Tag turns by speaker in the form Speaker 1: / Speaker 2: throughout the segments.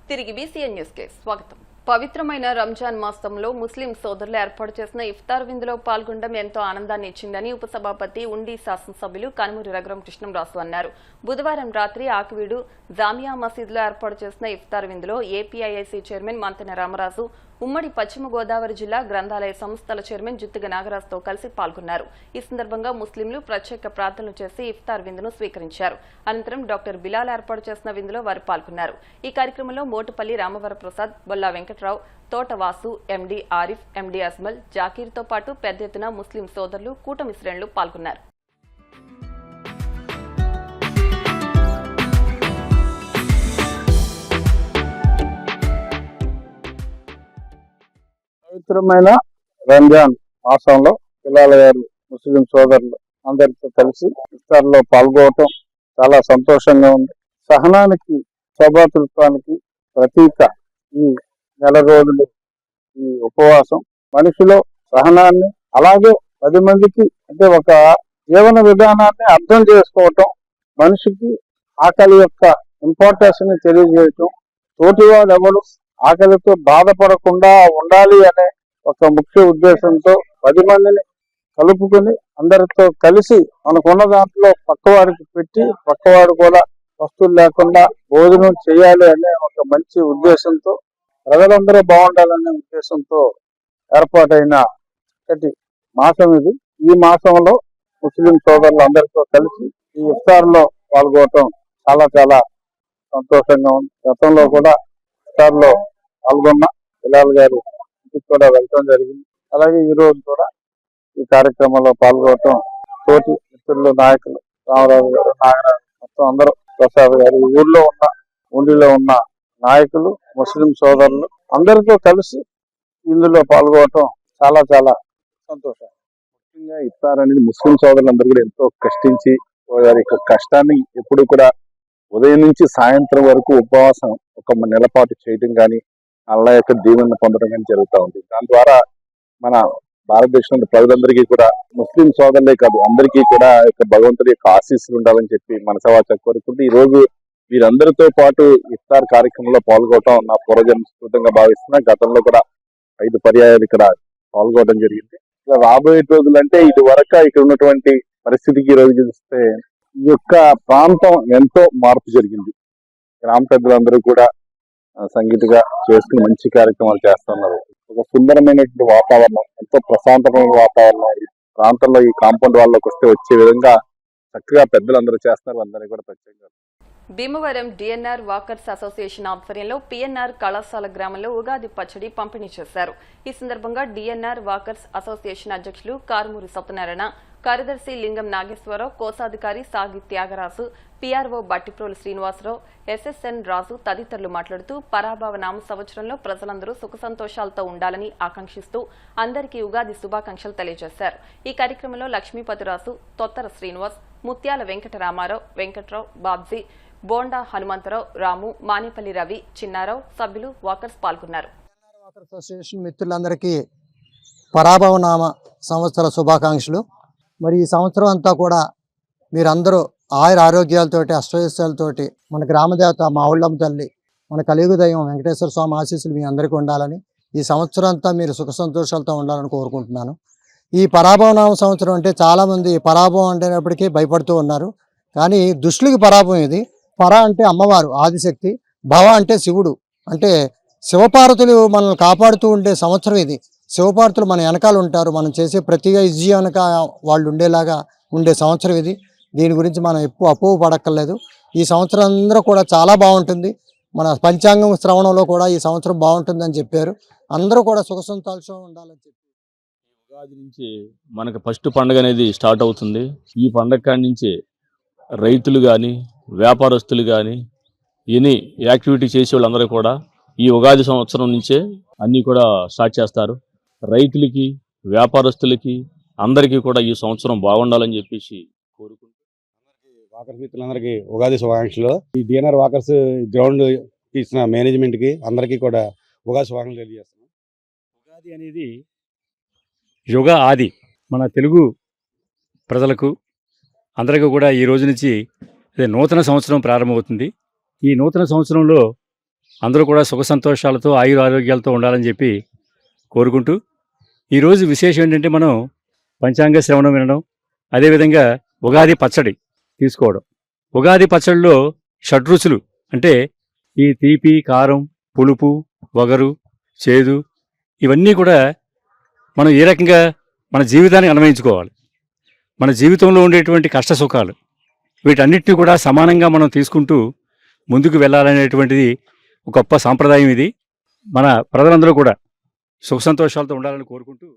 Speaker 1: తిరిగి BCN news కి స్వాగతం. పవిత్రమైన రంజాన్ మాసంలో ముస్లిం సోదరులు ఏర్పాటు చేసిన ఇఫ్తార్ విందులో పాల్గొనడం ఎంతో ఆనందాన్ని ఇచ్చిందని ఉపసభాపతి ఉండి శాసనసభ్యులు కనుమూరి రఘురామ కృష్ణంరాజు అన్నారు. బుధవారం రాత్రి ఆకివీడు జామియా మసీదులో ఏర్పాటు చేసిన ఇఫ్తార్ విందులో ఏపీఐఐసీ చైర్మన్ మంతెన రామరాజు, ఉమ్మడి పశ్చిమ గోదావరి జిల్లా గ్రంథాలయ సంస్థల చైర్మన్ జుత్తిగ నాగరాజుతో కలిసి పాల్గొన్నారు. ఈ సందర్భంగా ముస్లింలు ప్రత్యేక ప్రార్థనలు చేసి ఇఫ్తార్ విందును స్వీకరించారు. అనంతరం డాక్టర్ బిలాల్ ఏర్పాటు చేసిన విందులో వారు పాల్గొన్నారు. ఈ కార్యక్రమంలో మోటుపల్లి రామవరప్రసాద్, బొల్లా వెంకట్రావు, తోటవాసు, ఎండీ ఆరిఫ్, ఎండీ అజ్మల్, జాకీర్తో పాటు పెద్ద ఎత్తున ముస్లిం సోదరులు, కూటమి శ్రేణులు పాల్గొన్నారు.
Speaker 2: పవిత్రమైన రంజాన్ మాసంలో పిల్లల గారు ముస్లిం సోదరులు అందరితో కలిసి ఇఫ్తార్లో పాల్గొనడం చాలా సంతోషంగా ఉంది. సహనానికి, సౌభాతృత్వానికి ప్రతీక ఈ నెల రోజులు ఈ ఉపవాసం. మనిషిలో సహనాన్ని, అలాగే 10 మందికి అంటే ఒక జీవన విధానాన్ని అర్థం చేసుకోవటం, మనిషికి ఆకలి యొక్క ఇంపార్టెన్స్ ని తెలియజేయటం, తోటివాడు ఎవడు ఆకలితో బాధపడకుండా ఉండాలి అనే ఒక ముఖ్య ఉద్దేశంతో 10 మందిని కలుపుకొని అందరితో కలిసి మనకున్న దాంట్లో పక్కవాడికి పెట్టి, పక్కవాడు కూడా వస్తువులు లేకుండా భోజనం చేయాలి అనే ఒక మంచి ఉద్దేశంతో, ప్రజలందరూ బాగుండాలనే ఉద్దేశంతో ఏర్పాటైన మాసం ఇది. ఈ మాసంలో ముస్లిం సోదరులు అందరితో కలిసి ఈ ఇఫ్తార్లో పాల్గొనడం చాలా చాలా సంతోషంగా ఉంది. గతంలో కూడా ఇఫ్తార్లో పాల్గొన్న బిలాల్ గారు ఇంటికి కూడా వెళ్ళడం జరిగింది. అలాగే ఈ రోజు కూడా ఈ కార్యక్రమంలో పాల్గొనడం తోటి మిత్రులు, నాయకులు రామరాజు గారు, నాగరాజు, మొత్తం అందరూ, ప్రసాద్ గారు, ఈ ఊర్లో ఉన్న ఉండిలో ఉన్న నాయకులు, ముస్లిం సోదరులు అందరితో కలిసి ఇందులో పాల్గొనడం చాలా చాలా సంతోషం.
Speaker 3: ముఖ్యంగా ఇఫ్తార్ అనేది ముస్లిం సోదరులందరూ కూడా ఎంతో కష్టించి వారి యొక్క కష్టాన్ని ఎప్పుడు కూడా ఉదయం నుంచి సాయంత్రం వరకు ఉపవాసం ఒక నెల పాటు చేయడం కానీ, అల్లా యొక్క దీవెనను పొందడం కానీ జరుగుతూ ఉంది. దాని ద్వారా మన భారతదేశంలో ప్రజలందరికీ కూడా, ముస్లిం సోదరులే కాదు అందరికీ కూడా భగవంతుడి యొక్క ఆశీస్సులు ఉండాలని చెప్పి మనసవాచ కోరుకుంటూ ఈ రోజు వీరందరితో పాటు ఇఫ్తార్ కార్యక్రమంలో పాల్గొనడం నా పూర్వజన్మస్ఫూర్తంగా భావిస్తున్నా. గతంలో కూడా 5 పర్యాయాలు ఇక్కడ పాల్గొనడం జరిగింది. ఇలా రాబోయే రోజులు అంటే ఇది వరకు ఇక్కడ ఉన్నటువంటి పరిస్థితికి ఈ రోజు చూస్తే ఈ యొక్క ప్రాంతం ఎంతో మార్పు జరిగింది. గ్రామ పెద్దలందరూ కూడా సంగీతగా చేసుకుని మంచి కార్యక్రమాలు చేస్తున్నారు. ఒక సుందరమైనటువంటి వాతావరణం, ఎంతో ప్రశాంతమైన వాతావరణం ఈ ప్రాంతంలో, ఈ కాంపౌండ్ వాళ్ళకి వస్తే వచ్చే విధంగా చక్కగా పెద్దలందరూ చేస్తున్నారు. అందరినీ కూడా ప్రత్యేకంగా
Speaker 1: భీమవరం డిఎన్ఆర్ వాకర్స్ అసోసియేషన్ ఆధ్వర్యంలో పిఎన్ఆర్ కళాశాల గ్రామంలో ఉగాది పచ్చడి పంపిణీ చేశారు. ఈ సందర్భంగా డిఎన్ఆర్ వాకర్స్ అసోసియేషన్ అధ్యక్షులు కారుమూరి సత్యనారాయణ, కార్యదర్శి లింగం నాగేశ్వరరావు, కోశాధికారి సాగి త్యాగరాజు, పీఆర్ఓ బట్టిప్రోలు శ్రీనివాసరావు, ఎస్ఎస్ఎన్ రాజు తదితరులు మాట్లాడుతూ పరాభవ నామ సంవత్సరంలో ప్రజలందరూ సుఖ సంతోషాలతో ఉండాలని ఆకాంక్షిస్తూ అందరికీ ఉగాది శుభాకాంక్షలు తెలియజేశారు. ఈ కార్యక్రమంలో లక్ష్మీపతిరాజు, తొత్తర శ్రీనివాస్, ముత్యాల వెంకటరామారావు, వెంకట్రావు, బాబ్జీ, బోండా హనుమంతరావు, రాము, మానేపల్లి రవి, చిన్నారావు, సభ్యులు, వాకర్స్ పాల్గొన్నారు.
Speaker 4: వాకర్స్ అసోసియేషన్ మిత్రులందరికీ పరాభవ నామ సంవత్సర శుభాకాంక్షలు. మరి ఈ సంవత్సరం అంతా కూడా మీరందరూ ఆయుర ఆరోగ్యాలతోటి, అష్టైశ్వర్యాలతోటి, మన గ్రామదేవత మా ఊళ్ళమ్మ తల్లి, మన కలియుగ దైవం వెంకటేశ్వర స్వామి ఆశీస్సులు మీ అందరికీ ఉండాలని, ఈ సంవత్సరం అంతా మీరు సుఖ సంతోషాలతో ఉండాలని కోరుకుంటున్నాను. ఈ పరాభవనామ సంవత్సరం అంటే చాలామంది పరాభవం అంటేటప్పటికీ భయపడుతూ ఉన్నారు. కానీ దుష్టులకి పరాభవం ఇది. పర అంటే అమ్మవారు ఆదిశక్తి, భవ అంటే శివుడు, అంటే శివపార్వతులు మనల్ని కాపాడుతూ ఉండే సంవత్సరం ఇది. శివపార్వతులు మన వెనకాల ఉంటారు. మనం చేసే ప్రతిగా విజయం వెనక వాళ్ళు ఉండేలాగా ఉండే సంవత్సరం ఇది. దీని గురించి మనం ఎప్పుడు అపోహ పడక్కర్లేదు. ఈ సంవత్సరం అందరూ కూడా చాలా బాగుంటుంది. మన పంచాంగం శ్రవణంలో కూడా ఈ సంవత్సరం బాగుంటుందని చెప్పారు. అందరూ కూడా సుఖ సంతోషంగా ఉండాలని చెప్పి
Speaker 5: ఉగాది నుంచి మనకు ఫస్ట్ పండుగ అనేది స్టార్ట్ అవుతుంది. ఈ పండుగ కాడి నుంచి రైతులు కానీ, వ్యాపారస్తులు కానీ, ఎనీ యాక్టివిటీ చేసే వాళ్ళందరూ కూడా ఈ ఉగాది సంవత్సరం నుంచే అన్నీ కూడా స్టార్ట్ చేస్తారు. రైతులకి, వ్యాపారస్తులకి అందరికీ కూడా ఈ సంవత్సరం బాగుండాలని చెప్పేసి కోరుకుంటూ
Speaker 6: వాకర్స్ మిత్రులందరికీ ఉగాది శుభాకాంక్షలు. ఈ డిఎన్ఆర్ వాకర్స్ గ్రౌండ్ తీసిన మేనేజ్మెంట్కి అందరికీ కూడా ఉగాది శుభాకాంక్షలు తెలియజేస్తున్నాం.
Speaker 7: ఉగాది అనేది యుగ ఆది. మన తెలుగు ప్రజలకు అందరికీ కూడా ఈ రోజు నుంచి నూతన సంవత్సరం ప్రారంభమవుతుంది. ఈ నూతన సంవత్సరంలో అందరూ కూడా సుఖ సంతోషాలతో ఆయుర ఆరోగ్యాలతో ఉండాలని చెప్పి కోరుకుంటూ ఈరోజు విశేషం ఏంటంటే మనం పంచాంగ శ్రవణం వినడం, అదేవిధంగా ఉగాది పచ్చడి తీసుకోవడం. ఉగాది పచ్చడిలో షడ్రుచులు అంటే ఈ తీపి, కారం, పులుపు, వగరు, చేదు ఇవన్నీ కూడా మనం ఏ రకంగా మన జీవితాన్ని అన్వయించుకోవాలి. మన జీవితంలో ఉండేటువంటి కష్ట సుఖాలు వీటన్నిటిని కూడా సమానంగా మనం తీసుకుంటూ ముందుకు వెళ్ళాలనేటువంటిది ఒక గొప్ప సాంప్రదాయం. ఇది మన ప్రజలందరూ కూడా సుఖ సంతోషాలతో ఉండాలని కోరుకుంటూ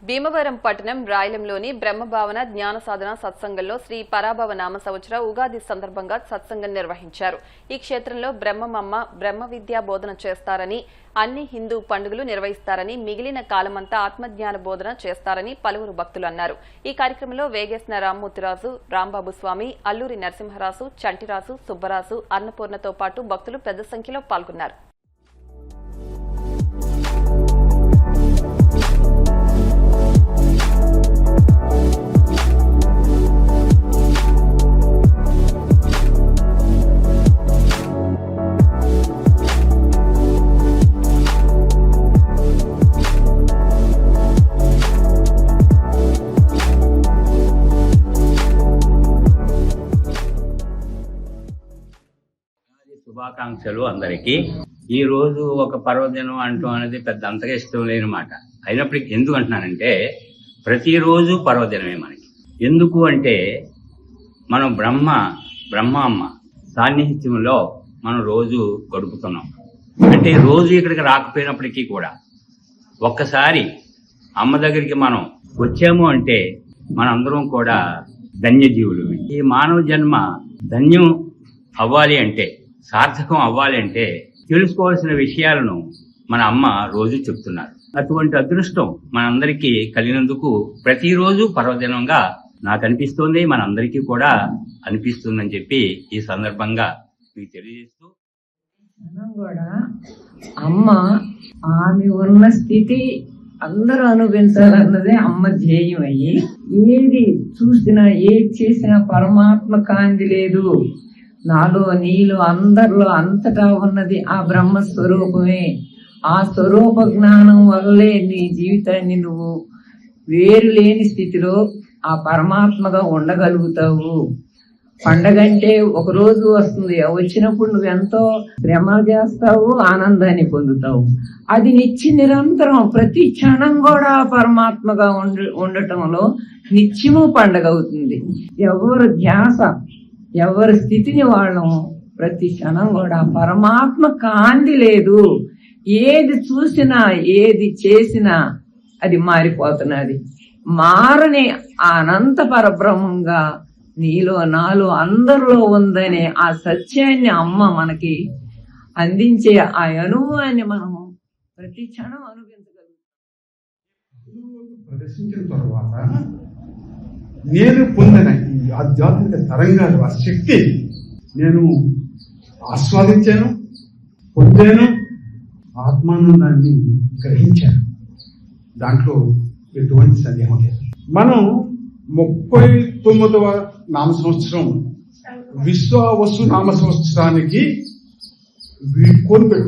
Speaker 1: భీమవరం పట్టణం రాయలంలోని బ్రహ్మభావన జ్ఞాన సాధన సత్సంగంలో శ్రీ పరాభవ నామ సంవత్సర ఉగాది సందర్భంగా సత్సంగం నిర్వహించారు. ఈ క్షేత్రంలో బ్రహ్మమమ్మ బ్రహ్మ విద్యా బోధన చేస్తారని, అన్ని హిందూ పండుగలు నిర్వహిస్తారని, మిగిలిన కాలమంతా ఆత్మజ్ఞాన బోధన చేస్తారని పలువురు భక్తులు అన్నారు. ఈ కార్యక్రమంలో వేగేసిన రామ్మూర్తిరాజు, రాంబాబు స్వామి, అల్లూరి నరసింహరాజు, చంటిరాజు, సుబ్బరాజు, అన్నపూర్ణతో పాటు భక్తులు పెద్ద సంఖ్యలో పాల్గొన్నారు.
Speaker 8: శుభాకాంక్షలు అందరికీ. ఈ రోజు ఒక పర్వదినం అంటూ అనేది పెద్ద అంతగా ఇష్టం లేని మాట. అయినప్పటికీ ఎందుకు అంటున్నానంటే ప్రతిరోజు పర్వదినమే మనకి. ఎందుకు అంటే మనం బ్రహ్మ అమ్మ సాన్నిహిత్యంలో మనం రోజు గడుపుతున్నాం. అంటే రోజు ఇక్కడికి రాకపోయినప్పటికీ కూడా ఒక్కసారి అమ్మ దగ్గరికి మనం వచ్చాము అంటే మనందరం కూడా ధన్యజీవులు. ఈ మానవ జన్మ ధన్యం అవ్వాలి అంటే, సార్థకం అవ్వాలి అంటే తెలుసుకోవాల్సిన విషయాలను మన అమ్మ రోజు చెప్తున్నారు. అటువంటి అదృష్టం మనందరికీ కలిగినందుకు ప్రతిరోజు పర్వదినంగా నాకు అనిపిస్తోంది, మనందరికీ కూడా అనిపిస్తుందని చెప్పి ఈ సందర్భంగా మీకు తెలియజేస్తూ,
Speaker 9: మనం కూడా అమ్మ ఆమె ఉన్న స్థితి అందరూ అనుభవించాలన్నదే అమ్మ ధ్యేయం అయ్యి, ఏది చూసినా ఏది చేసినా పరమాత్మ కాంతి లేదు, నాలో నీలో అందరిలో అంతటా ఉన్నది ఆ బ్రహ్మస్వరూపమే. ఆ స్వరూప జ్ఞానం వల్లే నీ జీవితాన్ని నువ్వు వేరు లేని స్థితిలో ఆ పరమాత్మగా ఉండగలుగుతావు. పండగ అంటే ఒక రోజు వస్తుంది, వచ్చినప్పుడు నువ్వెంతో శ్రమ చేస్తావు, ఆనందాన్ని పొందుతావు. అది నిరంతరం ప్రతి క్షణం కూడా పరమాత్మగా ఉండటంలో నిత్యము పండగ అవుతుంది. ఎవరు ధ్యాస, ఎవరి స్థితిని వాళ్ళం ప్రతి క్షణం కూడా పరమాత్మ కాంతి లేదు. ఏది చూసినా ఏది చేసినా అది మారిపోతున్నది. మారని అనంత పరబ్రహ్మంగా నీలో నాలో అందరిలో ఉందనే ఆ సత్యాన్ని అమ్మ మనకి అందించే ఆ అనుభవాన్ని మనం ప్రతి క్షణం అనుభవించగలుగుతాం.
Speaker 10: ప్రదర్శించిన తర్వాత నేను పొందిన ఈ ఆధ్యాత్మిక తరంగాలు, ఆ శక్తి నేను ఆస్వాదించాను, పొందాను, ఆత్మానందాన్ని గ్రహించాను. దాంట్లో ఎటువంటి సందేహం లేదు. మనం 39వ నామ సంవత్సరం విశ్వావసు నామ సంవత్సరానికి వీడ్కోలు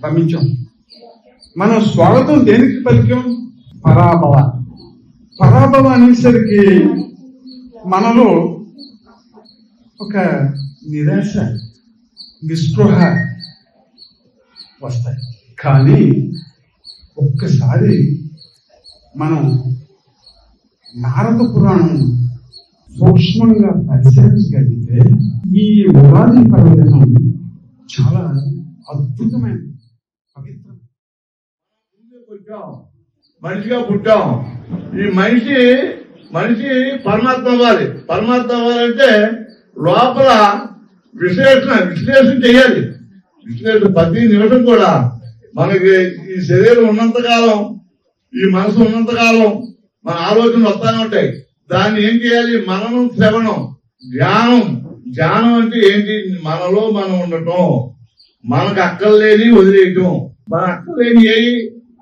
Speaker 10: పంపించాం. మనం స్వాగతం దేనికి పలికాం? పరాభవ. పరాభవ అనేసరికి మనలో ఒక నిరాశ, నిస్పృహ వస్తాయి. కానీ ఒక్కసారి మనం నారద పురాణం సూక్ష్మంగా పరిశీలించగలిగితే ఈ ఉగాది పర్వదినం చాలా అద్భుతమైన పవిత్రం.
Speaker 11: మనిషిగా పుట్టాం. ఈ మనిషి పరమాత్మ అవ్వాలి. పరమాత్మ అవ్వాలంటే లోపల విశ్లేషణ చేయాలి. ప్రతి నిమిషం కూడా మనకి ఈ శరీరం ఉన్నంతకాలం, ఈ మనసు ఉన్నంతకాలం మన ఆలోచనలు వస్తానే ఉంటాయి. దాన్ని ఏం చేయాలి? మననం, శ్రవణం, ధ్యానం అంటే ఏంటి? మనలో మనం ఉండటం, మనకు అక్కర్లేని వదిలేయటం. మన అక్కర్లేని ఏవి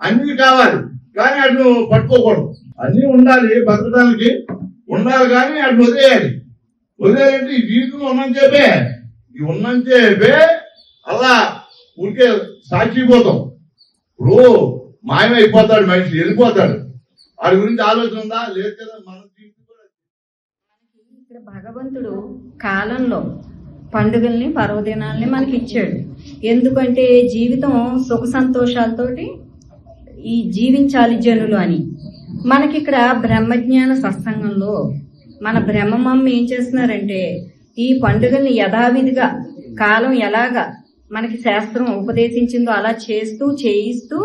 Speaker 11: అన్ని కావాలి, కానీ అటు పట్టుకోకూడదు. అన్ని ఉండాలి, బతకడానికి ఉండాలి, కానీ అటు వదిలేయాలి. వదిలేయాలంటే ఈ జీవితంలో ఉన్నంత చెప్పే అలా ఊరికే సాక్షిపోతాం. ఇప్పుడు మాయమైపోతాడు మనిషి, వెళ్ళిపోతాడు. వాడి గురించి ఆలోచన ఉందా? లేదు కదా. మనం
Speaker 9: ఇక్కడ భగవంతుడు కాలంలో పండుగల్ని పర్వదినాల్ని మనకి ఇచ్చాడు. ఎందుకంటే జీవితం సుఖ సంతోషాలతోటి ఈ జీవించాలి జనులు అని. మనకి ఇక్కడ బ్రహ్మజ్ఞాన సత్సంగంలో మన బ్రహ్మమ్మ ఏం చేస్తున్నారంటే ఈ పండుగల్ని యథావిధిగా కాలం ఎలాగా మనకి శాస్త్రం ఉపదేశించిందో అలా చేయిస్తూ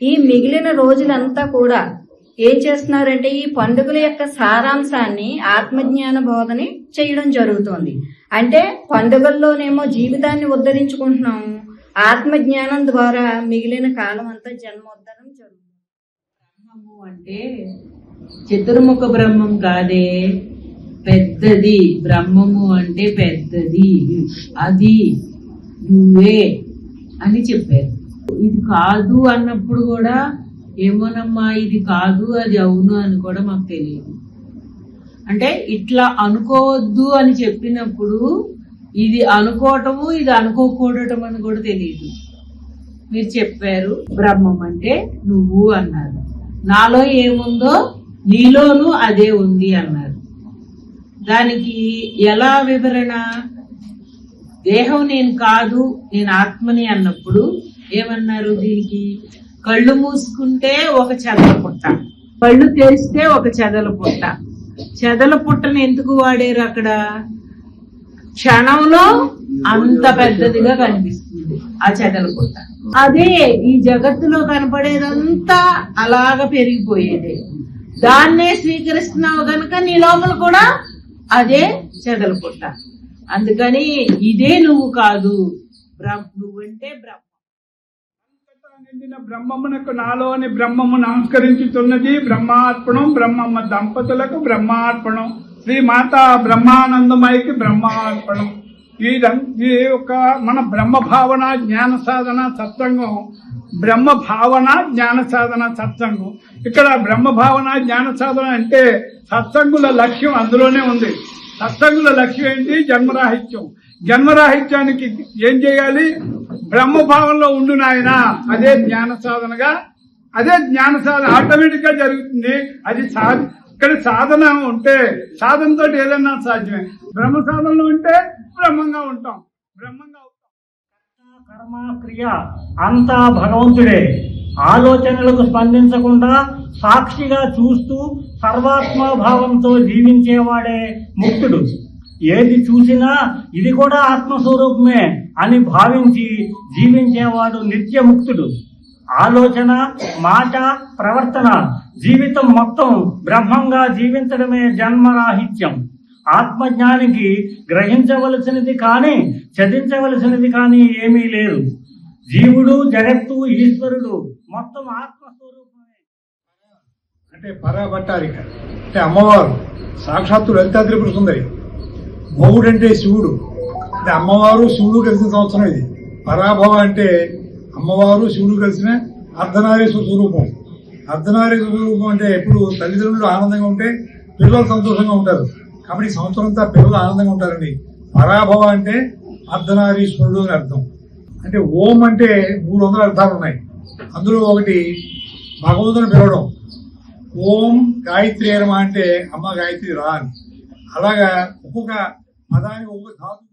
Speaker 9: ఈ మిగిలిన రోజులంతా కూడా ఏం చేస్తున్నారంటే ఈ పండుగల యొక్క సారాంశాన్ని ఆత్మజ్ఞాన బోధని చేయడం జరుగుతోంది. అంటే పండుగల్లోనేమో జీవితాన్ని ఉద్ధరించుకుంటున్నాము, ఆత్మజ్ఞానం ద్వారా మిగిలిన కాలం అంతా జన్మోద్ధరం జరుగుతుంది.
Speaker 12: బ్రహ్మము అంటే చతుర్ముఖ బ్రహ్మం కాదే, పెద్దది. బ్రహ్మము అంటే పెద్దది, అది నువ్వే అని చెప్పారు. ఇది కాదు అన్నప్పుడు కూడా ఏమోనమ్మా ఇది కాదు అది అవును అని కూడా మాకు తెలియదు. అంటే ఇట్లా అనుకోవద్దు అని చెప్పినప్పుడు ఇది అనుకోవటము ఇది అనుకోకూడటం అని కూడా తెలియదు. మీరు చెప్పారు బ్రహ్మం అంటే నువ్వు అన్నారు, నాలో ఏముందో నీలోనూ అదే ఉంది అన్నారు. దానికి ఎలా వివరణ? దేహం నేను కాదు నేను ఆత్మని అన్నప్పుడు ఏమన్నారు? దీనికి కళ్ళు మూసుకుంటే ఒక చెదల పుట్ట, కళ్ళు తెరిస్తే ఒక చెదల పుట్ట. చెదల పుట్టను ఎందుకు వాడారు అక్కడ? క్షణంలో అంత పెద్దదిగా కనిపిస్తుంది ఆ చెదల పుట్ట. అదే ఈ జగత్తులో కనపడేదంతా అలాగా పెరిగిపోయేదే. దాన్నే స్వీకరిస్తున్నావు కనుక నీ లోపల కూడా అదే చెదల పుట్ట. అందుకని ఇదే నువ్వు కాదు, నువ్వంటే బ్రహ్మ.
Speaker 10: నిండిన బ్రహ్మమునకు నాలోని బ్రహ్మము నమస్కరించుతున్నది. బ్రహ్మార్పణం. బ్రహ్మమ్మ దంపతులకు బ్రహ్మార్పణం. శ్రీ మాతా బ్రహ్మానందమయికి బ్రహ్మార్పణం. ఈ ఒక మన బ్రహ్మ భావన జ్ఞాన సాధన సత్సంగం, బ్రహ్మ భావన జ్ఞాన సాధన సత్సంగం. ఇక్కడ బ్రహ్మ భావన జ్ఞాన సాధన అంటే సత్సంగుల లక్ష్యం అందులోనే ఉంది. సత్సంగుల లక్ష్యం ఏంటి? జన్మరాహిత్యం. జన్మరాహిత్యానికి ఏం చేయాలి? బ్రహ్మభావంలో ఉండు నాయన. అదే జ్ఞాన సాధనగా, అదే జ్ఞాన సాధన ఆటోమేటిక్ గా జరుగుతుంది. అది ఇక్కడ సాధన ఉంటే సాధనతో ఏదన్నా సాధ్యమే. బ్రహ్మ సాధనలో ఉంటే బ్రహ్మంగా ఉంటాం, బ్రహ్మంగా అవుతాం.
Speaker 13: కర్మ క్రియ అంతా భగవంతుడే. ఆలోచనలకు స్పందించకుండా సాక్షిగా చూస్తూ సర్వాత్మభావంతో జీవించేవాడే ముక్తుడు. ఏది చూసినా ఇది కూడా ఆత్మస్వరూపమే అని భావించి జీవించేవాడు నిత్యముక్తుడు. ఆలోచన, మాట, ప్రవర్తన జీవితం మొత్తం బ్రహ్మంగా జీవించడమే జన్మరాహిత్యం. ఆత్మజ్ఞానికి గ్రహించవలసినది కానీ చదించవలసినది కానీ ఏమీ లేదు. జీవుడు, జగత్తు, ఈశ్వరుడు మొత్తం ఆత్మస్వరూపమే.
Speaker 10: అంటే పరాభట్టారిక అంటే అమ్మవారు సాక్షాత్తు లలితా త్రిపుర సుందరి. భౌడు అంటే శివుడు. అంటే అమ్మవారు శివుడు కలిసిన సంవత్సరం ఇది. పరాభవ అంటే అమ్మవారు శివుడు కలిసిన అర్ధనారీశ్వర స్వరూపం. అర్ధనారీశ్వర స్వరూపం అంటే ఎప్పుడు తల్లిదండ్రులు ఆనందంగా ఉంటే పిల్లలు సంతోషంగా ఉంటారు. కాబట్టి సంవత్సరం అంతా పిల్లలు ఆనందంగా ఉంటారండి. పరాభవ అంటే అర్ధనారీశ్వరుడు అని అర్థం. అంటే ఓం అంటే 300 అర్థాలు ఉన్నాయి. అందులో ఒకటి భగవంతుని పిలవడం. ఓం గాయత్రి నమః అంటే అమ్మ గాయత్రి రా అని. అలాగా ఒక్కొక్క పదానికి ఒక్కొక్క ధాతు.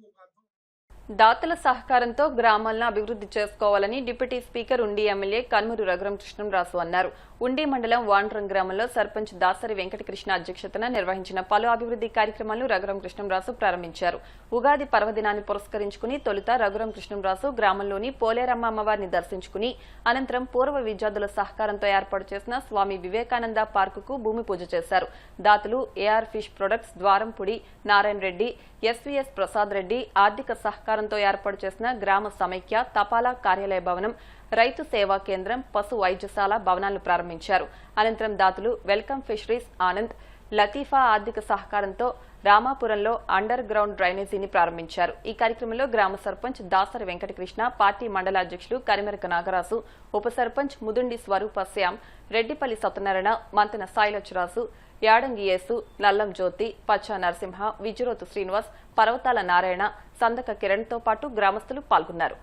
Speaker 1: దాతల సహకారంతో గ్రామాలను అభివృద్ధి చేసుకోవాలని డిప్యూటీ స్పీకర్ ఉండి ఎమ్మెల్యే కన్మూరు రఘురాం కృష్ణంరాజు అన్నారు. ఉండి మండలం వాండ్రం గ్రామంలో సర్పంచ్ దాసరి వెంకటకృష్ణ అధ్యక్షతన నిర్వహించిన పలు అభివృద్ధి కార్యక్రమాలను రఘురాం కృష్ణంరాజు ప్రారంభించారు. ఉగాది పర్వదినాన్ని పురస్కరించుకుని తొలుత రఘురాం కృష్ణంరాజు గ్రామంలోని పోలేరమ్మ అమ్మవారిని దర్శించుకుని అనంతరం పూర్వ విద్యార్థుల సహకారంతో ఏర్పాటు చేసిన స్వామి వివేకానంద పార్కుకు భూమి పూజ చేశారు. దాతలు AR fish products, Dwarampudi Narayana Reddy, SVS Prasad Reddy ఆర్థిక సహకారంతో ఏర్పాటు చేసిన గ్రామ సమైక్య, తపాలా కార్యాలయ భవనం, రైతు సేవా కేంద్రం, పశు వైద్యశాల భవనాలను ప్రారంభించారు. అనంతరం దాతలు వెల్కమ్ ఫిషరీస్ ఆనంద్, లతీఫా ఆర్థిక సహకారంతో రామాపురంలో అండర్ గ్రౌండ్ డ్రైనేజీని ప్రారంభించారు. ఈ కార్యక్రమంలో గ్రామ సర్పంచ్ దాసరి వెంకటకృష్ణ, పార్టీ మండల అధ్యక్షులు కరిమెరక నాగరాజు, ఉప సర్పంచ్ ముదుండి స్వరూప శ్యామ్, రెడ్డిపల్లి సత్యనారాయణ, మంతెన సాయిలచ్చరాజు, యాడంగి యేసు, నల్లం జ్యోతి, పచ్చా నరసింహ, విజురోతు శ్రీనివాస్, పర్వతాల నారాయణ, సందక కిరణ్ తో పాటు గ్రామస్తులు పాల్గొన్నారు.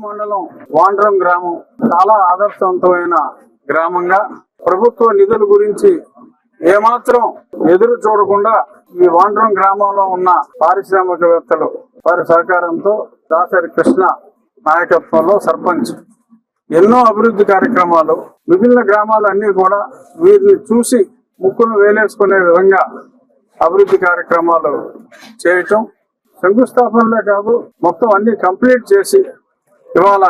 Speaker 2: మండలం వాండ్రం గ్రామం చాలా ఆదర్శవంతమైన గ్రామంగా ప్రభుత్వ నిధుల గురించి ఏమాత్రం ఎదురు చూడకుండా ఈ వాండ్రం గ్రామంలో ఉన్న పారిశ్రామికవేత్తలు వారి సహకారంతో దాసరి కృష్ణ నాయకత్వంలో సర్పంచ్ ఎన్నో అభివృద్ధి కార్యక్రమాలు, మిగిలిన గ్రామాలన్నీ కూడా వీరిని చూసి ముక్కును వేలేసుకునే విధంగా అభివృద్ధి కార్యక్రమాలు చేయటం, శంకుస్థాపనలే కాదు మొత్తం అన్ని కంప్లీట్ చేసి ఇవాళ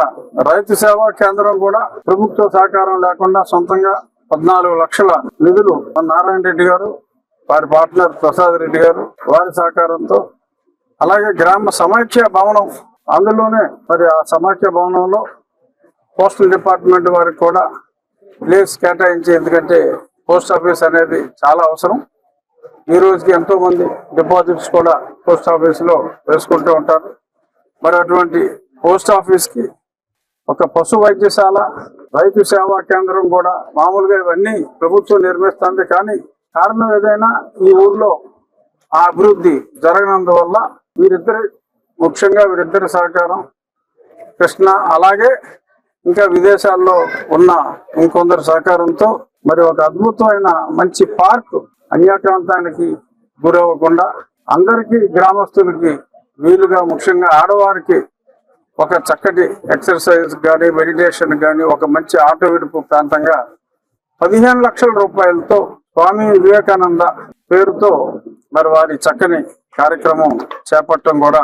Speaker 2: రైతు సేవా కేంద్రం కూడా ప్రభుత్వ సహకారం లేకుండా సొంతంగా 14 లక్షల నిధులు నారాయణ రెడ్డి గారు, వారి పార్ట్నర్ ప్రసాద్ రెడ్డి గారు వారి సహకారంతో, అలాగే గ్రామ సమాఖ్య భవనం, అందులోనే మరి ఆ సమాఖ్య భవనంలో పోస్టల్ డిపార్ట్మెంట్ వారికి కూడా ప్లేస్ కేటాయించి, ఎందుకంటే పోస్ట్ ఆఫీస్ అనేది చాలా అవసరం. ఈ రోజుకి ఎంతో మంది డిపాజిట్స్ కూడా పోస్ట్ ఆఫీస్ లో వేసుకుంటూ ఉంటారు. మరి అటువంటి పోస్ట్ ఆఫీస్ కి ఒక పశు వైద్యశాల, రైతు సేవా కేంద్రం కూడా మామూలుగా ఇవన్నీ ప్రభుత్వం నిర్మిస్తుంది. కానీ కారణం ఏదైనా ఈ ఊర్లో ఆ అభివృద్ధి జరగనందువల్ల ముఖ్యంగా వీరిద్దరి సహకారం, కృష్ణ అలాగే ఇంకా విదేశాల్లో ఉన్న ఇంకొందరు సహకారంతో మరి ఒక అద్భుతమైన మంచి పార్క్ అన్యాక్రాంతానికి గురవ్వకుండా అందరికీ గ్రామస్తులకి వీలుగా, ముఖ్యంగా ఆడవారికి ఒక చక్కటి ఎక్సర్సైజ్ కానీ మెడిటేషన్ కానీ ఒక మంచి ఆట విడుపు ప్రాంతంగా 15 లక్షల రూపాయలతో స్వామి వివేకానంద పేరుతో మరి వారి చక్కని కార్యక్రమం చేపట్టడం కూడా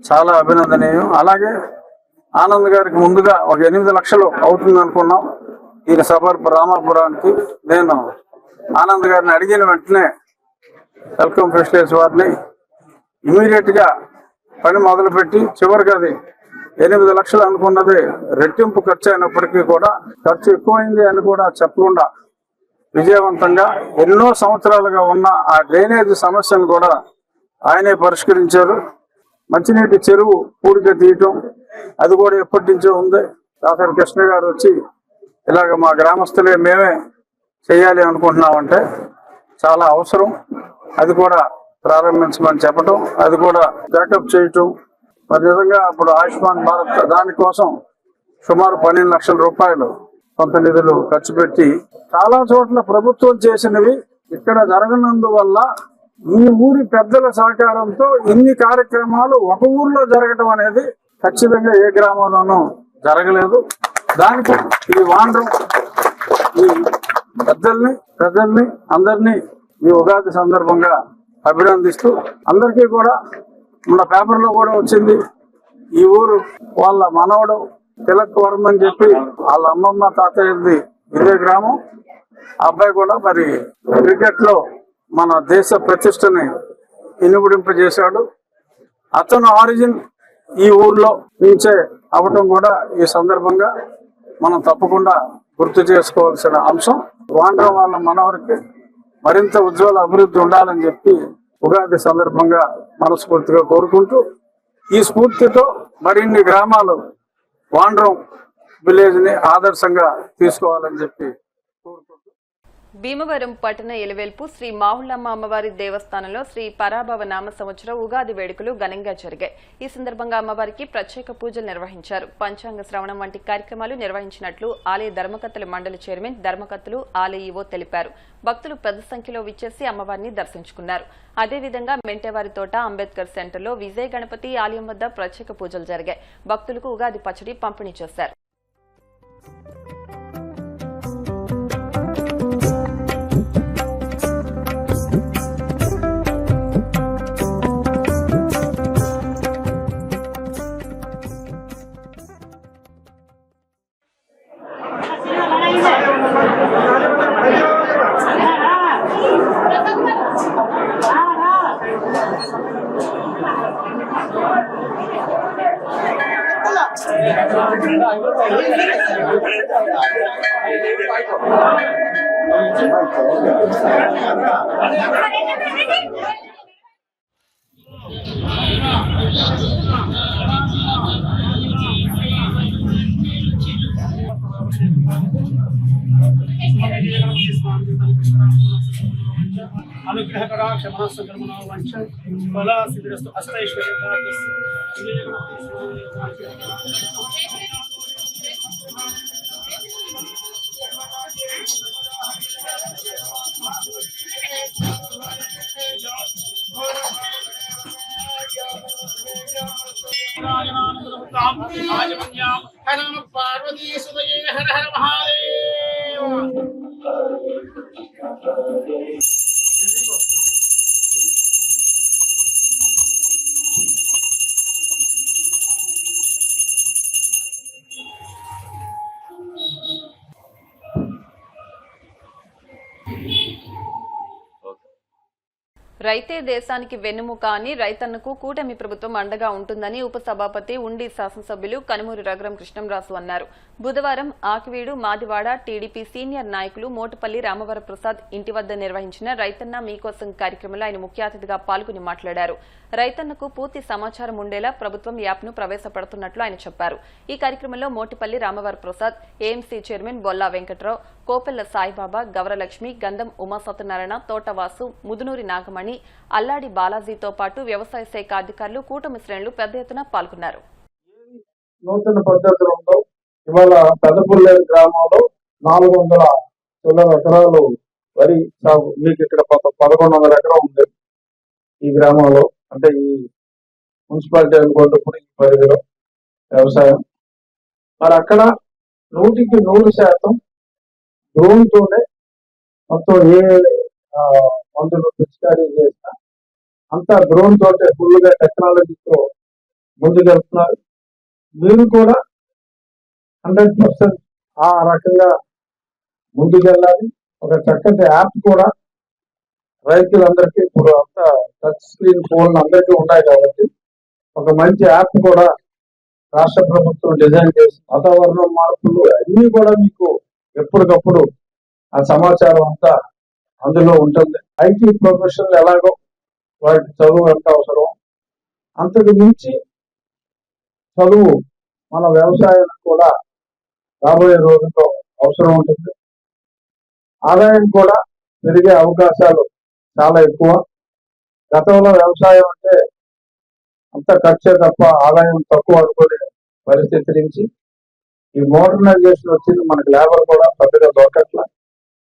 Speaker 2: చాలా అభినందనీయం. అలాగే ఆనంద్ గారికి ముందుగా ఒక 8 లక్షలు అవుతుంది అనుకున్నాం ఈయన రామాపురానికి. నేను ఆనంద్ గారిని అడిగిన వెంటనే వెల్కమ్ ఫెస్టివల్స్ వారిని ఇమీడియట్ గా పని మొదలుపెట్టి చివరికి అది 8 లక్షలు అనుకున్నది రెట్టింపు ఖర్చు అయినప్పటికీ కూడా ఖర్చు ఎక్కువైంది అని కూడా చెప్పకుండా విజయవంతంగా ఎన్నో సంవత్సరాలుగా ఉన్న ఆ డ్రైనేజ్ సమస్యను కూడా ఆయనే పరిష్కరించారు. మంచినీటి చెరువు పూడిక తీయటం అది కూడా ఎప్పటి నుంచో ఉంది. దాసరి కృష్ణ గారు వచ్చి ఇలాగ మా గ్రామస్తులే మేమే చేయాలి అనుకుంటున్నామంటే చాలా అవసరం, అది కూడా ప్రారంభించమని చెప్పటం, అది కూడా బ్యాకప్ చేయటం. మరి నిజంగా అప్పుడు ఆయుష్మాన్ భారత్ దానికోసం సుమారు 12 లక్షల రూపాయలు సొంత నిధులు ఖర్చు పెట్టి చాలా చోట్ల ప్రభుత్వం చేసినవి ఇక్కడ జరగనందువల్ల ఈ ఊరి పెద్దల సహకారంతో ఇన్ని కార్యక్రమాలు ఒక ఊర్లో జరగటం అనేది ఖచ్చితంగా ఏ గ్రామంలోనూ జరగలేదు. దానికి ఈ వాండ్రం ఈ ప్రజల్ని అందరినీ ఈ ఉగాది సందర్భంగా అభినందిస్తూ, అందరికీ కూడా మన పేపర్లో కూడా వచ్చింది ఈ ఊరు వాళ్ళ మనవడు తిలక్ వర్మ అని చెప్పి వాళ్ళ అమ్మమ్మ తాతయ్యది ఇదే గ్రామం. ఆ అబ్బాయి కూడా మరి క్రికెట్ లో మన దేశ ప్రతిష్టని ఇనుబడింపజేశాడు. అతను ఆరిజిన్ ఈ ఊర్లో నుంచే అవటం కూడా ఈ సందర్భంగా మనం తప్పకుండా గుర్తు చేసుకోవాల్సిన అంశం. వాండ్రం వాళ్ళ మనవరికి మరింత ఉజ్వల అభివృద్ధి ఉండాలని చెప్పి ఉగాది సందర్భంగా మనస్ఫూర్తిగా కోరుకుంటూ, ఈ స్ఫూర్తితో మరిన్ని గ్రామాలు వాండ్రం విలేజ్ ని ఆదర్శంగా తీసుకోవాలని చెప్పి కోరుకుంటూ,
Speaker 1: భీమవరం పట్టణ ఎలవేల్పు శ్రీ మాహుళ్ళమ్మ అమ్మవారి దేవస్థానంలో శ్రీ పరాభవ నామ సంవత్సర ఉగాది వేడుకలు ఘనంగా జరిగాయి. ఈ సందర్భంగా అమ్మవారికి ప్రత్యేక పూజలు నిర్వహించారు. పంచాంగ శ్రవణం వంటి కార్యక్రమాలు నిర్వహించినట్లు ఆలయ ధర్మకర్తల మండలి చైర్మన్ ధర్మకర్తలు ఆలయ ఈవో తెలిపారు. భక్తులు పెద్ద సంఖ్యలో విచ్చేసి అమ్మవారిని దర్శించుకున్నారు. అదేవిధంగా మెంటేవారి తోట అంబేద్కర్ సెంటర్లో విజయ గణపతి ఆలయం వద్ద ప్రత్యేక పూజలు జరిగాయి. భక్తులకు ఉగాది పచ్చడి పంపిణీ చేశారు.
Speaker 10: అనుగ్రహ కటాక్ష మనస్సకర్మణ వంశ బలా సిద్ధిరస్తు అష్టైశ్వర్య పార్వతీ సుదయే హర హర మహాదేవ.
Speaker 1: రైతే దేశానికి వెన్నుముక అని రైతన్నకు కూటమి ప్రభుత్వం అండగా ఉంటుందని ఉపసభాపతి ఉండి శాసనసభ్యులు కనుమూరి రఘురాం కృష్ణంరాజు అన్నారు. బుధవారం ఆకివీడు మాదివాడ టీడీపీ సీనియర్ నాయకులు మోటుపల్లి రామవరప్రసాద్ ఇంటి వద్ద నిర్వహించిన రైతన్న మీకోసం కార్యక్రమంలో ఆయన ముఖ్య అతిథిగా పాల్గొని మాట్లాడారు. రైతన్నకు పూర్తి సమాచారం ఉండేలా ప్రభుత్వం యాప్ను ప్రవేశపెడుతున్నట్లు ఆయన చెప్పారు. ఈ కార్యక్రమంలో మోటిపల్లి రామవరప్రసాద్, ఏఎంసీ చైర్మన్ బొల్లా వెంకట్రావు, కోపెల్ల సాయిబాబా, గవరలక్ష్మి, గంధం ఉమాసత్యనారాయణ, తోటవాసు, ముదునూరి నాగమణి, అల్లాడి బాలాజీతో పాటు వ్యవసాయ శాఖ అధికారులు, కూటమి శ్రేణులు పెద్ద ఎత్తున పాల్గొన్నారు.
Speaker 2: నూతన పద్ధతులు ఉండవు. ఇవాళ పెద్దపుల్లేరు గ్రామంలో 400 చిల్లర ఎకరాలు వరి సాగు. మీకు ఇక్కడ 1100 ఎకరం ఉంది ఈ గ్రామంలో. అంటే ఈ మున్సిపాలిటీ అనుకోవటప్పుడు ఈ పరిధిలో వ్యవసాయం. మరి అక్కడ 100% డ్రోన్ తోనే మొత్తం ఏ మందులు పిచికారీ చేసినా అంతా డ్రోన్ తోటే ఫుల్గా టెక్నాలజీతో ముందుకెళ్తున్నారు. మీరు కూడా 100% ఆ రకంగా ముందుకెళ్ళాలి. ఒక చక్కటి యాప్ కూడా రైతులందరికీ ఇప్పుడు అంతా టచ్ స్క్రీన్ ఫోన్లు అందరికీ ఉన్నాయి కాబట్టి ఒక మంచి యాప్ కూడా రాష్ట్ర ప్రభుత్వం డిజైన్ చేసి వాతావరణం మార్పులు అన్ని కూడా మీకు ఎప్పటికప్పుడు ఆ సమాచారం అంతా అందులో ఉంటుంది. ఐటీ ప్రొఫెషనల్ ఎలాగో వాటి చదువు ఎంత అవసరం, అంతకు మించి చదువు మన వ్యవసాయానికి కూడా రాబోయే రోజుల్లో అవసరం ఉంటుంది. ఆదాయం కూడా పెరిగే అవకాశాలు చాలా ఎక్కువ. గతంలో వ్యవసాయం అంటే అంత ఖర్చే తప్ప ఆదాయం తక్కువ అనుకునే పరిస్థితి నుంచి ఈ మోడర్నైజేషన్ వచ్చింది. మనకి లేబర్ కూడా పెద్దగా దొరకట్ల.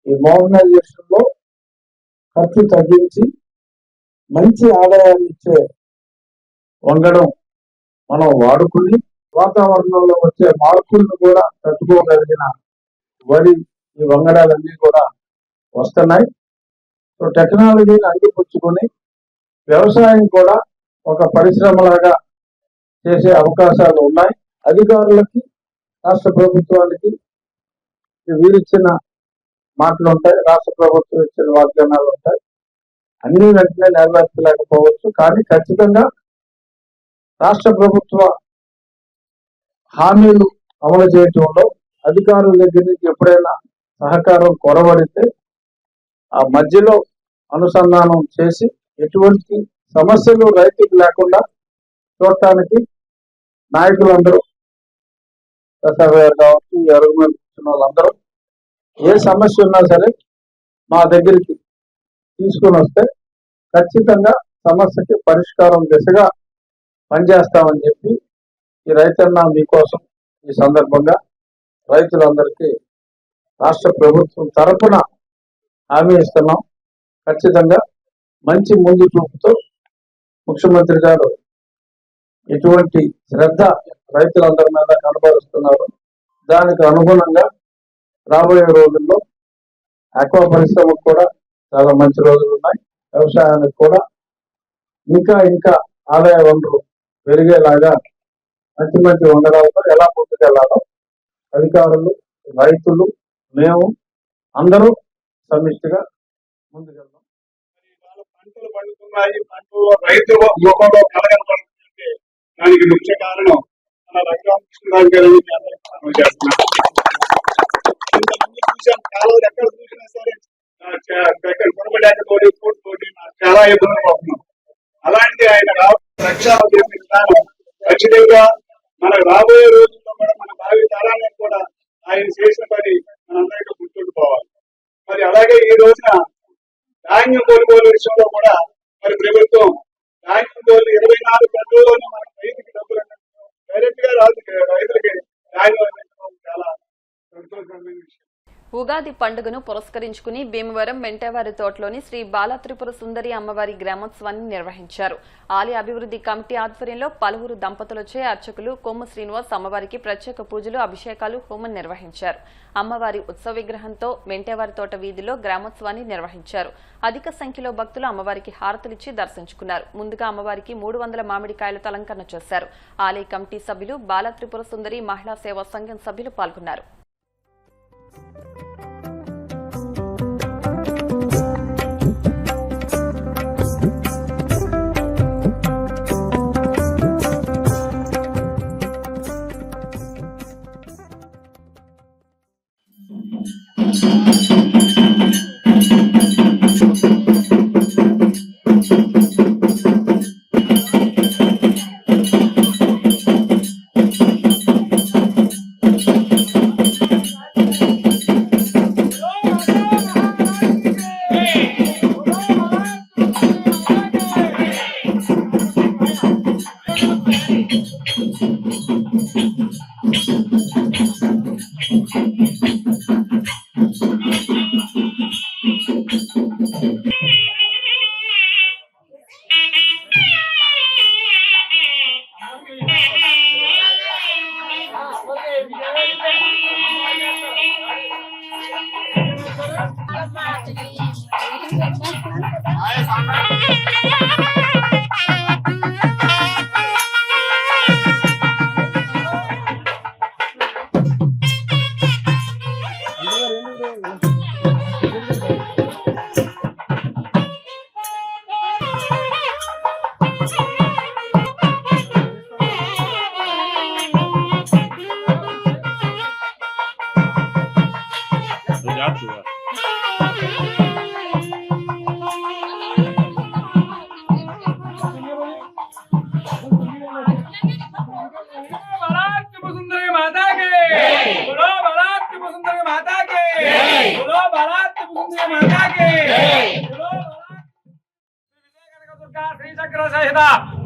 Speaker 2: ఈ మోడర్నైజేషన్ లో ఖర్చు తగ్గించి మంచి ఆదాయాన్ని ఇచ్చే వంగడం మనం వాడుకుని వాతావరణంలో వచ్చే మార్పులను కూడా తట్టుకోగలిగిన వరి ఈ వంగడాలన్నీ కూడా వస్తున్నాయి. సో టెక్నాలజీని అందిపుచ్చుకొని వ్యవసాయం కూడా ఒక పరిశ్రమలాగా చేసే అవకాశాలు ఉన్నాయి. అధికారులకి, రాష్ట్ర ప్రభుత్వానికి వీరిచ్చిన మాటలు ఉంటాయి, రాష్ట్ర ప్రభుత్వం ఇచ్చిన వాగ్దానాలు ఉంటాయి. అన్ని వెంటనే నెరవేర్చలేకపోవచ్చు, కానీ ఖచ్చితంగా రాష్ట్ర ప్రభుత్వ హామీలు అమలు చేయటంలో అధికారుల దగ్గర నుంచి ఎప్పుడైనా సహకారం కొరవడితే ఆ మధ్యలో అనుసంధానం చేసి ఎటువంటి సమస్యలు రైతుకు లేకుండా చూడటానికి నాయకులందరూ, ప్రసాద్ గారు కావచ్చు, ఈ అరుగు మీద కూర్చున్న వాళ్ళందరూ ఏ సమస్య ఉన్నా సరే మా దగ్గరికి తీసుకుని వస్తే ఖచ్చితంగా సమస్యకి పరిష్కారం దిశగా పనిచేస్తామని చెప్పి ఈ రైతన్న మీకోసం ఈ సందర్భంగా రైతులందరికీ రాష్ట్ర ప్రభుత్వం తరఫున హామీ ఇస్తున్నాం. ఖచ్చితంగా మంచి ముందు చూపుతో ముఖ్యమంత్రి గారు ఎటువంటి శ్రద్ధ రైతులందరి మీద కనబరుస్తున్నారు. దానికి అనుగుణంగా రాబోయే రోజుల్లో ఆక్వా పరిశ్రమకు కూడా చాలా మంచి రోజులు ఉన్నాయి. వ్యవసాయానికి కూడా ఇంకా ఇంకా ఆదాయ వనరు పెరిగేలాగా మంచి మంచి వంగడాలతో ఎలా ముందుకెళ్లాలో అధికారులు, రైతులు, మేము అందరూ సమిష్టిగా ముందుకెళ్దాం.
Speaker 10: పంటలు పండుతున్నాయి, పంటలు రైతు లోకంలో కలగనపడుతుందంటే దానికి ముఖ్య కారణం మన రఘురామ కృష్ణరాజు గారు చేస్తున్నారు. ఇంతమంది చూసాం, కాలువలు ఎక్కడ చూసినా సరే కొనబడేటతోటి తోటి చాలా ఇబ్బందులు పడుతున్నాం. అలాంటి ఆయన రక్షణ చేసిన విధానం ఖచ్చితంగా మన రాబోయే రోజుల్లో కూడా మన భావి తరానికి కూడా ఆయన చేసిన పని మనందరికీ గుర్తుండిపోవాలి. మరి అలాగే ఈ రోజున కొనుగోలు విషయంలో కూడా మరి ప్రభుత్వం ధాన్యం తోలు 24 గంటల్లోనే మన రైతుకి డబ్బులు డైరెక్ట్ గా రైతులకి ధాన్యం అందించడం చాలా సంతోషకరమైన విషయం.
Speaker 1: ఉగాది పండుగను పురస్కరించుకుని భీమవరం మెంటేవారి తోటలోని శ్రీ బాలత్రిపుర సుందరి అమ్మవారి గ్రామోత్సవాన్ని నిర్వహించారు. ఆలయ అభివృద్ధి కమిటీ ఆధ్వర్యంలో పలువురు దంపతులచే అర్చకులు కొమ్ము శ్రీనివాస్ అమ్మవారికి ప్రత్యేక పూజలు, అభిషేకాలు, హోమం నిర్వహించారు. అమ్మవారి ఉత్సవ విగ్రహంతో మెంటేవారి తోట వీధిలో గ్రామోత్సవాన్ని నిర్వహించారు. అధిక సంఖ్యలో భక్తులు అమ్మవారికి హారతులిచ్చి దర్శించుకున్నారు. ముందుగా అమ్మవారికి 300 మామిడికాయలతో అలంకరణ చేశారు. ఆలయ కమిటీ సభ్యులు, బాలత్రిపుర సుందరి మహిళా సేవా సంఘం సభ్యులు పాల్గొన్నారు.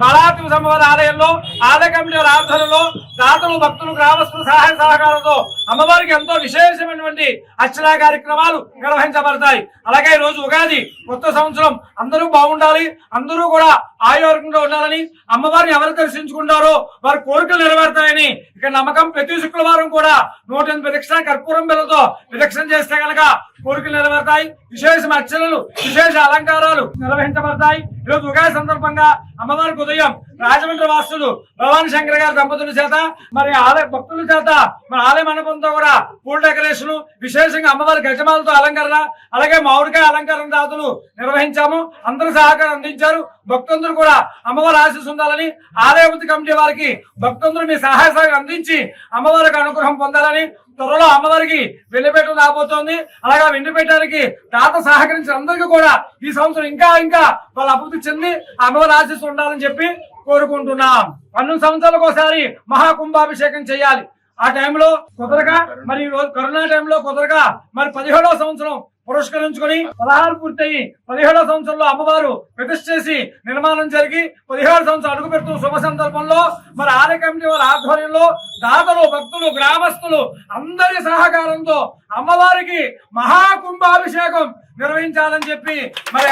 Speaker 13: బాలాత్రిపుర అమ్మవారి ఆలయంలో ఆలయ కమిటీ ఆధ్వర్యంలో దాతలు, భక్తులు, గ్రామస్తులు సహాయ సహకారంతో అమ్మవారికి ఎంతో విశేషమైనటువంటి అర్చనా కార్యక్రమాలు నిర్వహించబడతాయి. అలాగే ఈ రోజు ఉగాది కొత్త సంవత్సరం, అందరూ బాగుండాలి, అందరూ కూడా ఆరోగ్యంగా ఉండాలని, అమ్మవారిని ఎవరు దర్శించుకుంటారో వారి కోరికలు నెరవేరుతాయని ఇక్కడ నమ్మకం. ప్రతి శుక్రవారం కూడా 108 ప్రదక్షిణ కర్పూరం బిళ్ళతో ప్రదక్షిణ చేస్తే కనుక కోరికలు నెరవేరుతాయి. విశేష అర్చనలు, విశేష అలంకారాలు నిర్వహించబడతాయి. ఈరోజు ఉగాది సందర్భంగా అమ్మవారికి ఉదయం రాజమండ్రి వాసులు భవానీ శంకర్ గారి దంపతుల చేత, మరి ఆలయ భక్తుల చేత, మన ఆలయ మండపంతో కూడా పూల డెకరేషన్, విశేషంగా అమ్మవారి గజమాలతో అలంకరణ, అలాగే మామిడికాయ అలంకరణ దాతలు నిర్వహించాము. అందరూ సహకారం అందించారు. భక్తులందరూ కూడా అమ్మవారి ఆశీస్సు ఉండాలని, ఆలయ అభివృద్ధి కమిటీ వారికి భక్తులందరూ మీ సహాయ సహకారం అందించి అమ్మవారికి అనుగ్రహం పొందాలని, త్వరలో అమ్మవారికి వెండిపేట రాబోతోంది. అలాగే వెండిపేటానికి దాత సహకరించిన అందరికీ కూడా ఈ సంవత్సరం ఇంకా ఇంకా వాళ్ళ అభివృద్ధి చెంది అమ్మవారి ఆశీస్సు ఉండాలని చెప్పి కోరుకుంటున్నాం. 12 సంవత్సరాలకు ఒకసారి మహాకుంభాభిషేకం చేయాలి. ఆ టైంలో కుదరగా, మరి ఈ రోజు కరోనా టైంలో కుదరగా, మరి 17వ సంవత్సరం పురస్కరించుకుని 16 పూర్తయి 17వ సంవత్సరంలో అమ్మవారు ప్రతిష్ఠ చేసి నిర్మాణం జరిగి 17వ సంవత్సరం అడుగు పెడుతున్న శుభ సందర్భంలో మరి ఆలయ కమిటీ వారి ఆధ్వర్యంలో దాతలు, భక్తులు, గ్రామస్తులు అందరి సహకారంతో అమ్మవారికి మహాకుంభాభిషేకం నిర్వహించాలని చెప్పి మరి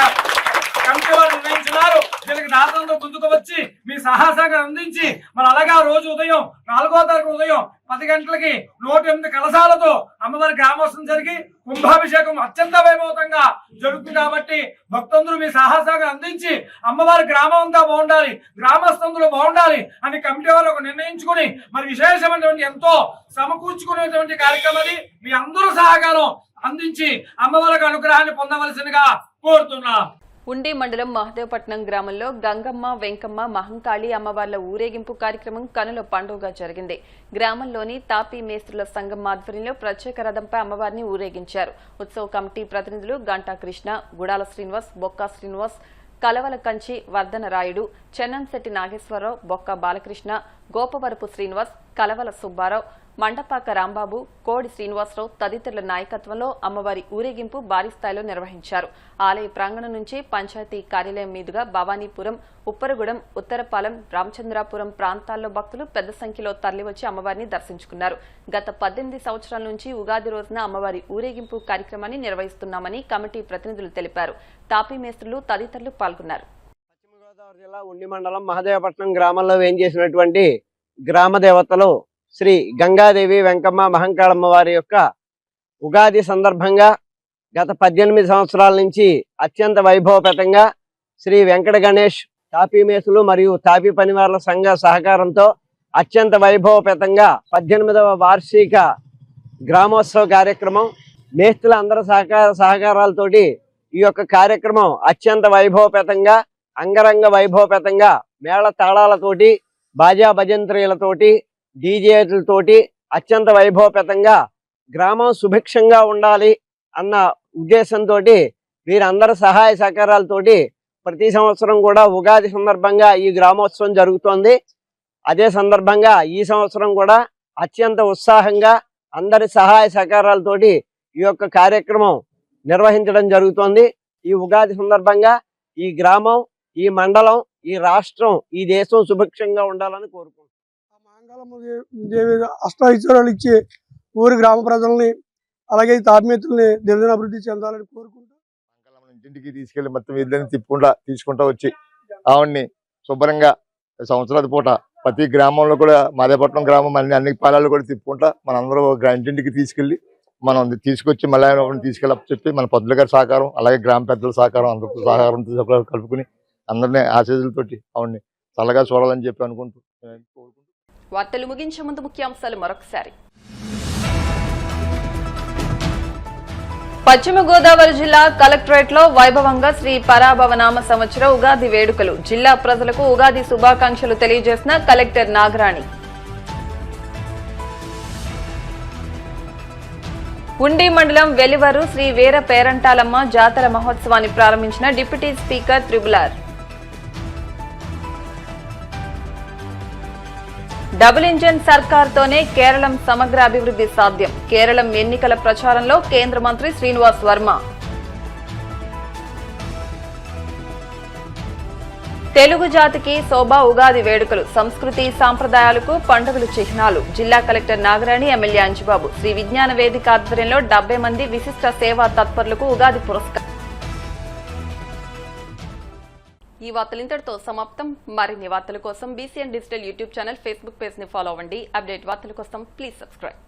Speaker 13: కమిటీ వారు నిర్ణయించున్నారు. దీనికి దాతలతో ముందుకు వచ్చి మీ సహాసహకారం అందించి మరి అలాగే రోజు ఉదయం 4వ తారీఖు ఉదయం 10 గంటలకి 108 కలశాలతో అమ్మవారి గ్రామోత్సవం జరిగి కుంభాభిషేకం అత్యంత వైభవంగా జరుగుతుంది. కాబట్టి భక్తులందరూ మీ సహాసహకారం అందించి అమ్మవారి గ్రామం అంతా బాగుండాలి, గ్రామస్తులందరూ బాగుండాలి అని కమిటీ వారు ఒక నిర్ణయించుకుని మరి విశేషమైనటువంటి ఎంతో సమకూర్చుకునేటువంటి కార్యక్రమాన్ని మీ అందరూ సహకారం అందించి అమ్మవారికి అనుగ్రహాన్ని పొందవలసిందిగా కోరుతున్నాం.
Speaker 1: ఉండి మండలం మహదేవపట్నం గ్రామంలో గంగమ్మ, వెంకమ్మ, మహంకాళి అమ్మవార్ల ఊరేగింపు కార్యక్రమం కనుల పండుగగా జరిగింది. గ్రామంలోని తాపీ మేస్త్రుల సంఘం ఆధ్వర్యంలో ప్రత్యేక రథంపై అమ్మవారిని ఊరేగించారు. ఉత్సవ కమిటీ ప్రతినిధులు గంటా కృష్ణ, గుడాల శ్రీనివాస్, బొక్కా శ్రీనివాస్, కలవల కంచి వర్ధనరాయుడు, చెన్నంశెట్టి నాగేశ్వరరావు, బొక్క బాలకృష్ణ, గోపవరపు శ్రీనివాస్, కలవల సుబ్బారావు, మండపాక రాంబాబు, కోడి శ్రీనివాసరావు తదితరుల నాయకత్వంలో అమ్మవారి ఊరేగింపు భారీ స్థాయిలో నిర్వహించారు. ఆలయ ప్రాంగణం నుంచి పంచాయతీ కార్యాలయం మీదుగా భవానీపురం, ఉప్పరగూడెం, ఉత్తరపాలెం, రామచంద్రాపురం ప్రాంతాల్లో భక్తులు పెద్ద సంఖ్యలో తరలివచ్చి అమ్మవారిని దర్శించుకున్నారు. గత 18 సంవత్సరాల నుంచి ఉగాది రోజున అమ్మవారి ఊరేగింపు కార్యక్రమాన్ని నిర్వహిస్తున్నామని కమిటీ ప్రతినిధులు తెలిపారు. తాపీ మేస్త్రులు తదితరులు పాల్గొన్నారు.
Speaker 14: పశ్చిమ గోదావరి జిల్లా ఉండి మండలం మహదేవపట్నం గ్రామంలో వేంచేసినటువంటి గ్రామ దేవతలు శ్రీ గంగాదేవి వెంకమ్మ మహంకాళమ్మ వారి యొక్క ఉగాది సందర్భంగా గత 18 సంవత్సరాల నుంచి అత్యంత వైభవపేతంగా శ్రీ వెంకట గణేష్ తాపీ మేసులు మరియు తాపీ పనివార్ల సంఘ సహకారంతో అత్యంత వైభవపేతంగా 18వ వార్షిక గ్రామోత్సవ కార్యక్రమం మేస్తుల అందరి సహకారాలతోటి ఈ యొక్క కార్యక్రమం అత్యంత వైభవపేతంగా అంగరంగ వైభవపేతంగా మేళ తాళాలతోటి బాజా భజంత్రీలతోటి డీజేలతోటి అత్యంత వైభవపేతంగా గ్రామం సుభిక్షంగా ఉండాలి అన్న ఉద్దేశంతో వీరందరి సహాయ సహకారాలతోటి ప్రతి సంవత్సరం కూడా ఉగాది సందర్భంగా ఈ గ్రామోత్సవం జరుగుతోంది. అదే సందర్భంగా ఈ సంవత్సరం కూడా అత్యంత ఉత్సాహంగా అందరి సహాయ సహకారాలతోటి ఈ యొక్క కార్యక్రమం నిర్వహించడం జరుగుతోంది. ఈ ఉగాది సందర్భంగా ఈ గ్రామం, ఈ మండలం, ఈ రాష్ట్రం, ఈ దేశం సుభిక్షంగా ఉండాలని కోరుకుంటున్నాం.
Speaker 10: దేవి అష్టైశ్వర్యాలు ఇచ్చి ఊరి గ్రామ ప్రజల్ని అలాగే తాపీమిత్రుల్ని దినదిన అభివృద్ధి చెందాలని కోరుకుంటూ
Speaker 3: ఇంటింటికి తీసుకెళ్లి మొత్తం ఇద్దరిని తీసుకుంటా వచ్చి ఆవిడ్ని శుభ్రంగా సంవత్సరాల పూట ప్రతి గ్రామంలో కూడా మాదేపట్నం గ్రామం అన్ని పాలాలు కూడా తిప్పుకుంటా మనందరూ ఇంటింటికి తీసుకెళ్లి మనం తీసుకొచ్చి మళ్ళీ తీసుకెళ్ళి చెప్పి మన పద్దుల గారి సహకారం అలాగే గ్రామ పెద్దల సహకారం అందరితో సహకారంతో కలుపుకుని అందరినీ ఆశీస్సులతోటి ఆవిడ్ని చల్లగా చూడాలని చెప్పి అనుకుంటూ
Speaker 1: వార్తలు ముగించే ముందు ముఖ్యాంశాలు మరొకసారి. పశ్చిమ గోదావరి జిల్లా కలెక్టరేట్ లో వైభవంగా శ్రీ పరాభవనామ సంవత్సర ఉగాది వేడుకలు. జిల్లా ప్రజలకు ఉగాది శుభాకాంక్షలు తెలియజేసిన కలెక్టర్ నాగరాణి. ఉండి మండలం వెలివరు శ్రీ వీర పేరంటాలమ్మ జాతర మహోత్సవాన్ని ప్రారంభించిన deputy speaker త్రిబులార్. Double engine సర్కార్తోనే Keralam సమగ్ర అభివృద్ధి సాధ్యం. కేరళం ఎన్నికల ప్రచారంలో కేంద్ర మంత్రి శ్రీనివాస్ వర్మ. తెలుగు జాతికి శోభా ఉగాది వేడుకలు. సంస్కృతి సాంప్రదాయాలకు పండుగలు చిహ్నాలు. జిల్లా కలెక్టర్ నాగరాణి, ఎమ్మెల్యే అంజిబాబు. శ్రీ విజ్ఞాన వేదిక ఆధ్వర్యంలో 70 మంది విశిష్ట సేవా తత్పరులకు ఉగాది పురస్కారం. ఈ వార్తలు ఇంతటితో సమాప్తం. మరిన్ని వార్తల కోసం BCN digital YouTube channel, Facebook page ని ఫాలో అవ్వండి. అప్డేట్ వార్తల కోసం ప్లీజ్ సబ్స్క్రైబ్.